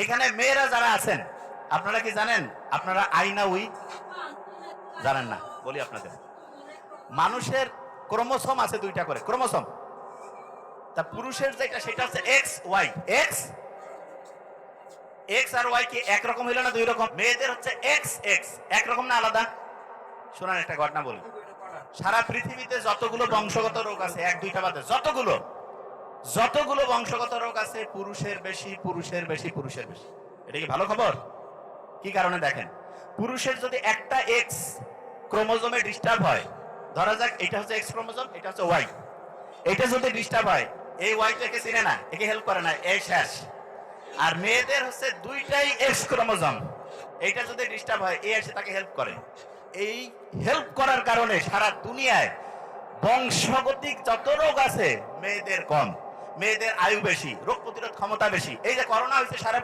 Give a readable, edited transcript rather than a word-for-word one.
এখানে মেয়েরা যারা আছেন আপনারা কি জানেন আপনারা আইনা উই জানেন না? বলি আপনাদের, মানুষের ক্রোমোসোম আছে দুইটা করে ক্রোমোসোম। তা পুরুষের যেটা সেটা হচ্ছে এক্স ওয়াই। এক্স এক্স আর ওয়াই কি একরকম হইল না দুই রকম? মেয়েদের হচ্ছে এক্স এক্স, একরকম না আলাদা? শোনান একটা ঘটনা বলি। সারা পৃথিবীতে যতগুলো বংশগত রোগ আছে, এক দুইটা বাদে যতগুলো বংশগত রোগ আছে, পুরুষের বেশি পুরুষের বেশি পুরুষের বেশি। এটা কি ভালো খবর? কি কারণে দেখেন, পুরুষের যদি একটা এক্স ক্রোমোজোমে ডিস্টার্ব হয়, ধরা যাক এটা হচ্ছে এক্স ক্রোমোজোম, এটা হচ্ছে ওয়াই, এটা যদি ডিস্টার্ব হয়, এই ওয়াইটাকে চিনে না, একে হেল্প করে না, এই শেষ। আর মেয়েদের হচ্ছে দুইটাই এক্স ক্রোমোজোম, এইটা যদি ডিস্টার্ব হয়, এ এসে তাকে হেল্প করে। এই হেল্প করার কারণে সারা দুনিয়ায় বংশগতিক যত রোগ আছে মেয়েদের কম, মেয়েদের আয়ু বেশি, রোগ প্রতিরোধ ক্ষমতা বেশি। এই যে করোনা হয়েছে সারা